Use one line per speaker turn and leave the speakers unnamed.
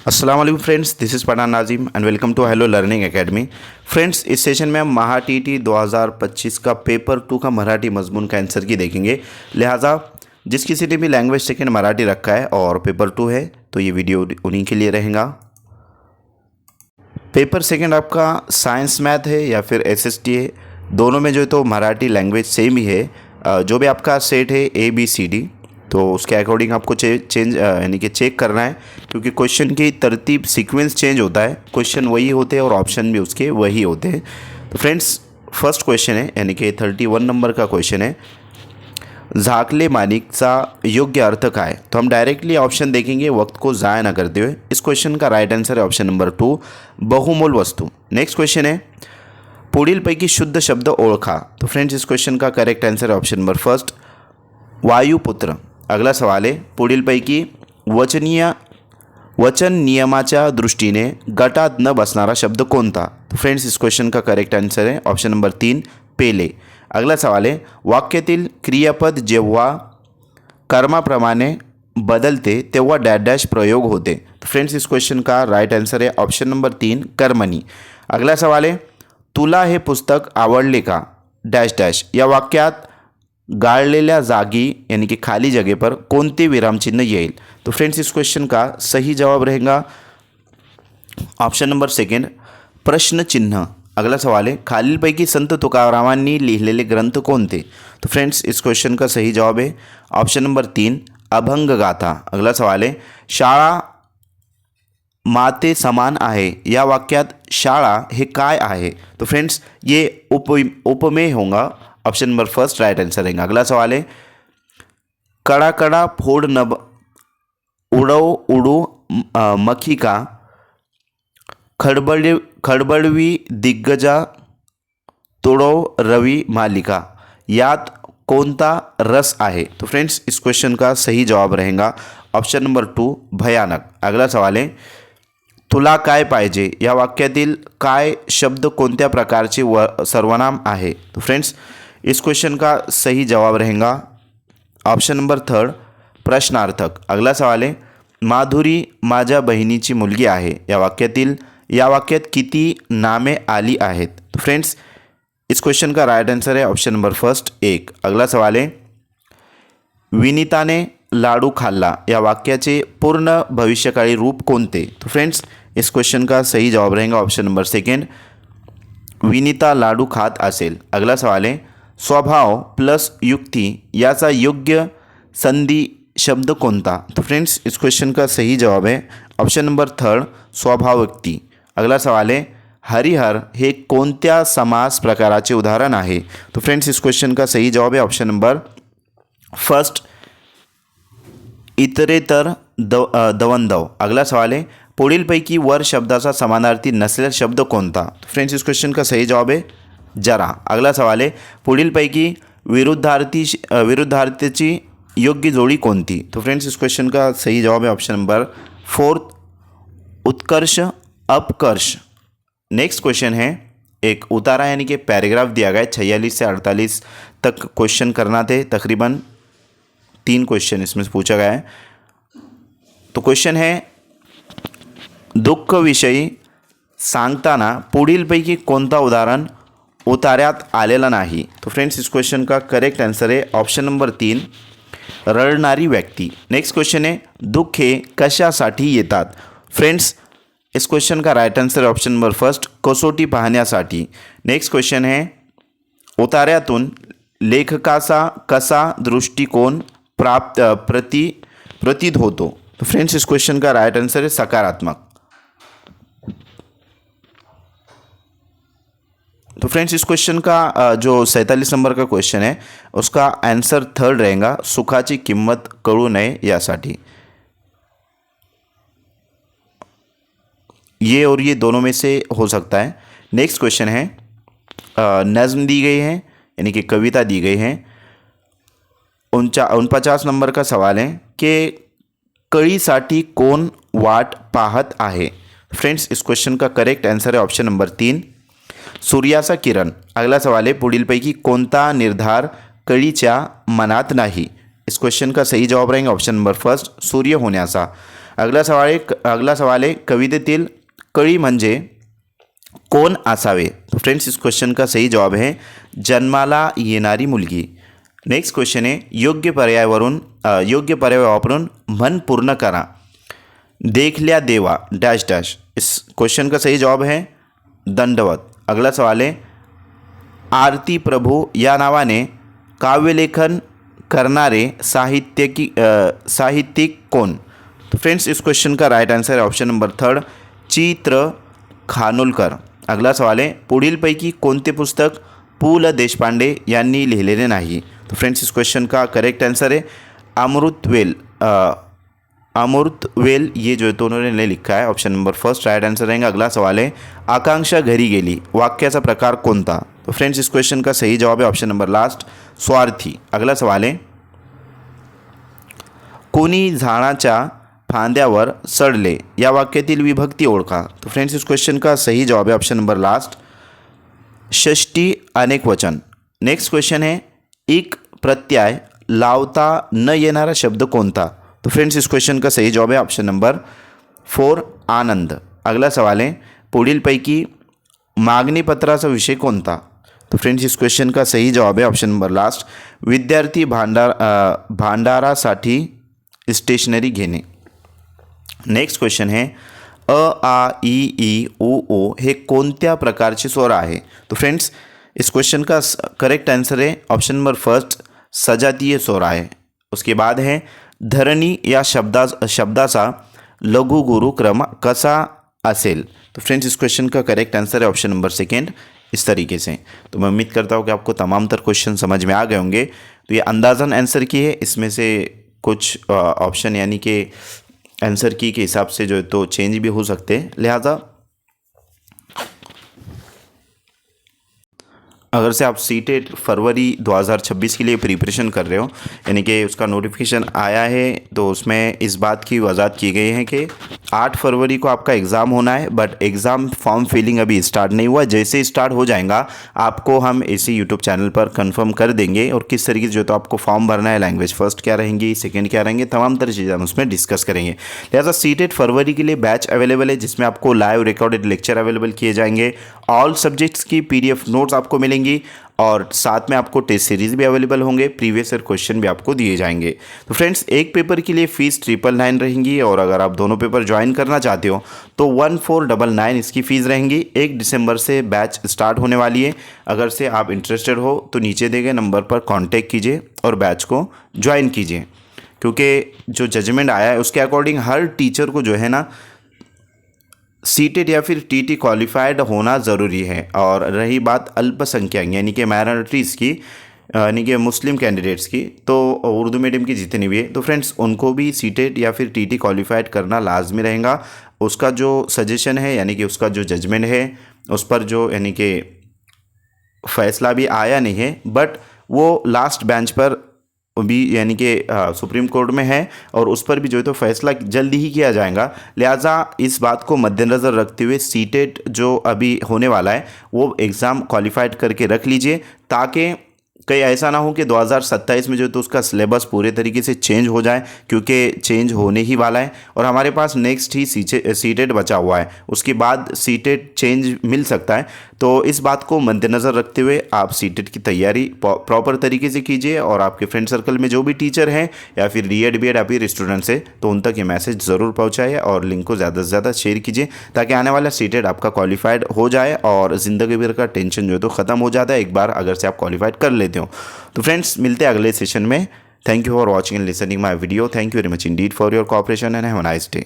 अस्सलाम वालेकुम friends, this is Pathan Nazim and welcome to hello learning academy. Friends, इस session में हम महा टीटी 2025 का पेपर 2 का मराठी मजमून का आंसर की देखेंगे। लिहाजा जिस किसी ने भी लैंग्वेज सेकेंड मराठी रखा है और पेपर 2 है तो ये वीडियो उन्हीं के लिए रहेगा। पेपर सेकेंड आपका साइंस मैथ है या फिर एसएसटी है, दोनों में जो है तो मराठी लैंग्वेज सेम ही है। जो भी आपका सेट है ABCD, तो उसके अकॉर्डिंग आपको चेंज यानी कि चेक करना है, क्योंकि क्वेश्चन की तरतीब सीक्वेंस चेंज होता है। क्वेश्चन वही होते हैं और ऑप्शन भी उसके वही होते हैं। तो फ्रेंड्स, फर्स्ट क्वेश्चन है यानी कि 31 नंबर का क्वेश्चन है, झाकले माणिकचा योग्य अर्थ काय। तो हम डायरेक्टली ऑप्शन देखेंगे वक्त को ज़ाया ना करते हुए। इस क्वेश्चन का राइट आंसर है ऑप्शन नंबर 2, बहुमूल वस्तू। नेक्स्ट क्वेश्चन है, पुढीलपैकी शुद्ध शब्द ओळखा। तो फ्रेंड्स, इस क्वेश्चन का करेक्ट आंसर है ऑप्शन नंबर फर्स्ट, वायुपुत्र। अगला सवाल है, पुढीलपैकी वचन नियमाच्या दृष्टीने गटात न बसणारा शब्द कोणता। तो फ्रेंड्स, इस क्वेश्चन का करेक्ट आंसर है ऑप्शन नंबर 3, पेले। अगला सवाल है, वाक्यातील क्रियापद जेव्हा कर्माप्रमाणे बदलते तेव्हा डॅश डॅश प्रयोग होते। तो फ्रेंड्स, इस क्वेश्चन का राइट आंसर है ऑप्शन नंबर 3, कर्मणी। अगला सवाल है, तुला हे पुस्तक आवडले का डॅश डॅश या वाक्यात गाळलेल्या जागी यानी कि खाली जगह पर कोणते विरामचिन्ह येईल। तो फ्रेंड्स, इस क्वेश्चन का सही जवाब रहेगा ऑप्शन नंबर सेकंड, प्रश्न चिन्ह। अगला सवाल है, खालीलपैकी संत तुकारामांनी लिहिलेले ग्रंथ कोणते। तो फ्रेंड्स, इस क्वेश्चन का सही जवाब है ऑप्शन नंबर 3, अभंग गाथा। अगला सवाल है, शाळा माते समान आहे या वाक्यात शाळा हे काय आहे। तो फ्रेंड्स, ये उपमेय होगा, option number first right answer रहेगा। अगला सवाल है, कड़ा कड़ा फोड़ नभ उड़ो उड़ू मखी का खडबडवी दिग्गजा तोड़ो रवि मालिका यात कोणता रस आहे। तो फ्रेंड्स, इस क्वेश्चन का सही जवाब रहेगा ऑप्शन नंबर 2, भयानक। अगला सवाल है, तुला काय पाहिजे या वाक्यातील काय शब्द कोणत्या प्रकारचे सर्वनाम आहे। तो फ्रेंड्स, इस क्वेश्चन का सही जवाब रहेगा ऑप्शन नंबर 3, प्रश्नार्थक। अगला सवाल है, माधुरी माझ्या बहिणीची मुलगी आहे या वाक्यात किती नामे आली आहेत। तो फ्रेंड्स, इस क्वेश्चन का राइट आंसर है ऑप्शन नंबर फर्स्ट, 1। अगला सवाल है, विनीताने लाडू खाल्ला या वाक्याचे पूर्ण भविष्यकाळी रूप कोणते। तो फ्रेंड्स, इस क्वेश्चन का सही जवाब रहेगा ऑप्शन नंबर सेकंड, विनीता लाडू खात असेल। अगला सवाल है, स्वभाव प्लस युक्ति याचा योग्य संधि शब्द कोणता। तो फ्रेंड्स, इस क्वेश्चन का सही जवाब है ऑप्शन नंबर 3, स्वभावयुक्ती। अगला सवाल है, हरिहर हे कोणत्या समास प्रकाराचे उदाहरण आहे। तो फ्रेंड्स, इस क्वेश्चन का सही जवाब है ऑप्शन नंबर फर्स्ट, इतरेतर दवंदव। अगला सवाल है, पुढीलपैकी वर शब्दाचा समानार्थी नसलेला शब्द कोणता। तो फ्रेंड्स, इस क्वेश्चन का सही जवाब है जरा। अगला सवाल है, पुढीलपैकी विरुद्धार्थीची योग्य जोड़ी कोणती। तो फ्रेंड्स, इस क्वेश्चन का सही जवाब है ऑप्शन नंबर 4, उत्कर्ष अपकर्ष। नेक्स्ट क्वेश्चन है, एक उतारा यानी कि पैराग्राफ दिया गया है, 46 से 48 तक क्वेश्चन करना थे। तकरीबन 3 क्वेश्चन इसमें से पूछा गया है। तो क्वेश्चन है, दुःख विषयी सांगताना पुढीलपैकी कोणता उदाहरण उतार्यात आलेला नाही। तो फ्रेंड्स, इस क्वेश्चन का करेक्ट आंसर है ऑप्शन नंबर 3, रडणारी व्यक्ति। नेक्स्ट क्वेश्चन है, दुःखे कशासाठी येतात। फ्रेंड्स, इस क्वेश्चन का राइट आंसर है ऑप्शन नंबर फर्स्ट, कसोटी पाहण्यासाठी। नेक्स्ट क्वेश्चन है, उतार्यातून लेखकाचा कसा दृष्टिकोन प्रतीत होतो। तो फ्रेंड्स, इस क्वेश्चन का राइट आंसर है सकारात्मक। तो फ्रेंड्स, इस क्वेश्चन का जो 47 नंबर का क्वेश्चन है उसका आंसर 3rd रहेगा, सुखाची किंमत कळू नये यासाठी। ये और ये दोनों में से हो सकता है। नेक्स्ट क्वेश्चन है, नज्म दी गई है यानी कि कविता दी गई है। 49 नंबर का सवाल है कि कळीसाठी कोण वाट पाहत आहे। फ्रेंड्स, इस क्वेश्चन का करेक्ट आंसर है ऑप्शन नंबर 3, सूर्याचा किरण। अगला सवाल है, पुढीलपैकी कोणता निर्धार कळीच्या मनात नाही। इस क्वेश्चन का सही जवाब रहेगा ऑप्शन नंबर फर्स्ट, सूर्य होण्याचा। अगला सवाल आहे कवितेतील कळी म्हणजे कोण असावे? तो फ्रेंड्स इस क्वेश्चन का सही जवाब है जन्माला येणारी मुलगी. नेक्स्ट क्वेश्चन है योग्य पर्याय वापरून मन पूर्ण करा. देखल्या देवा डैश डैश. इस क्वेश्चन का सही जवाब है दंडवत. अगला सवाल है आरती प्रभू या नावाने काव्यलेखन करणारे साहित्यिक कोण? तो फ्रेंड्स इस क्वेश्चन का राइट आंसर है ऑप्शन नंबर 3 चित्र खानोलकर. अगला सवाल आहे पुढीलपैकी कोणते पुस्तक पु ल देशपांडे यांनी लिहिलेले नाही? तो फ्रेंड्स इस क्वेश्चन का करेक्ट आंसर है अमृतवेल ये जो है तो उन्होंने लिखा है. ऑप्शन नंबर 1 राइट आंसर रहेगा. अगला सवाल है आकांक्षा घरी गेली वाक्याचा प्रकार कोणता? तो फ्रेंड्स इस क्वेश्चन का सही जवाब है ऑप्शन नंबर लास्ट स्वार्थी. अगला सवाल है कोणी झाडाच्या फांद्यावर चढले या वाक्यातील विभक्ती ओळखा. तो फ्रेंड्स इस क्वेश्चन का सही जवाब है ऑप्शन नंबर लास्ट षष्टी अनेक वचन. नेक्स्ट क्वेश्चन है एक प्रत्यय लावता न येणारा शब्द कोणता? तो फ्रेंड्स इस क्वेश्चन का सही जवाब है ऑप्शन नंबर 4 आनंद. अगला सवाल है पुढीलपैकी मागणी पत्राचा विषय कोणता? तो फ्रेंड्स इस क्वेश्चन का सही जवाब है ऑप्शन नंबर लास्ट विद्यार्थी भांडारासाठी स्टेशनरी घेणे. नेक्स्ट क्वेश्चन है अ आ ई ओ हे कोणत्या प्रकारचे स्वर आहे? तो फ्रेंड्स इस क्वेश्चन का करेक्ट आंसर है ऑप्शन नंबर 1 सजातीय स्वर आहे. उसके बाद है धरणी या शब्दाचा लघु गुरु क्रम कसा असेल? तो फ्रेंड्स इस क्वेश्चन का करेक्ट आंसर है ऑप्शन नंबर 2 इस तरीके से. तो मैं उम्मीद करता हूँ कि आपको तमाम तर क्वेश्चन समझ में आ गए होंगे. तो ये अंदाज़न आंसर की है, इसमें से कुछ ऑप्शन यानी कि आंसर की के हिसाब से जो है तो चेंज भी हो सकते हैं. लिहाजा अगर से आप सीटेट फरवरी 2026 के लिए प्रिपरेशन कर रहे हो यानी कि उसका नोटिफिकेशन आया है तो उसमें इस बात की वजाहत की गई है कि 8 फरवरी को आपका एग्ज़ाम होना है. बट एग्ज़ाम फॉर्म फिलिंग अभी स्टार्ट नहीं हुआ. जैसे स्टार्ट हो जाएगा आपको हम इसी यूट्यूब चैनल पर कंफर्म कर देंगे और किस तरीके से जो तो आपको फॉर्म भरना है, लैंग्वेज फर्स्ट क्या रहेंगी, सेकेंड क्या रहेंगे, तमाम तरह चीज़ें हम उसमें डिस्कस करेंगे. लिहाजा सीटेट फरवरी के लिए बैच अवेलेबल है जिसमें आपको लाइव रिकॉर्डेड लेक्चर अवेलेबल किए जाएंगे. ऑल सब्जेक्ट्स की PDF नोट्स आपको मिलेंगी और साथ में आपको टेस्ट सीरीज भी अवेलेबल होंगे, प्रीवियस ईयर क्वेश्चन भी आपको दिए जाएंगे. तो फ्रेंड्स एक पेपर के लिए फ़ीस 999 रहेंगी और अगर आप दोनों पेपर ज्वाइन करना चाहते हो तो 1499 इसकी फ़ीस रहेंगी. 1 दिसंबर से बैच स्टार्ट होने वाली है. अगर से आप इंटरेस्टेड हो तो नीचे दिए गए नंबर पर कांटेक्ट कीजिए और बैच को ज्वाइन कीजिए, क्योंकि जो जजमेंट आया है उसके अकॉर्डिंग हर टीचर को जो है ना सीटेट या फिर TT क्वालिफाइड होना ज़रूरी है. और रही बात अल्पसंख्यक यानी कि माइनॉरिटीज़ की यानी कि मुस्लिम कैंडिडेट्स की, तो उर्दू मीडियम की जितनी भी है तो फ्रेंड्स उनको भी सीटेट या फिर TT क्वालिफाइड करना लाजमी रहेगा. उसका जो सजेशन है यानी कि उसका जो जजमेंट है उस पर जो यानी कि फ़ैसला भी आया नहीं है, बट वो लास्ट बेंच पर भी यानी कि सुप्रीम कोर्ट में है और उस पर भी जो है तो फैसला जल्दी ही किया जाएगा. लिहाजा इस बात को मद्देनज़र रखते हुए सीटेट जो अभी होने वाला है वो एग्ज़ाम क्वालिफाइड करके रख लीजिए, ताकि कहीं ऐसा ना हो कि 2027 में जो तो उसका सिलेबस पूरे तरीके से चेंज हो जाए, क्योंकि चेंज होने ही वाला है और हमारे पास नेक्स्ट ही सीटेट बचा हुआ है. उसके बाद सीटेट चेंज मिल सकता है. तो इस बात को मद्देनज़र रखते हुए आप सीटेट की तैयारी प्रॉपर तरीके से कीजिए और आपके फ्रेंड सर्कल में जो भी टीचर हैं या फिर DED BED अभी स्टूडेंट्स है तो उन तक ये मैसेज ज़रूर पहुँचाइए और लिंक को ज़्यादा से ज़्यादा शेयर कीजिए, ताकि आने वाला सीटेट आपका क्वालिफाइड हो जाए और ज़िंदगी भर का टेंशन जो है तो ख़त्म हो जाता है एक बार अगर से आप क्वालिफाइड कर लेते हो. तो फ्रेंड्स मिलते हैं अगले सेशन में. Thank you for watching and listening my video. Thank you very much Indeed for your cooperation and have a nice day.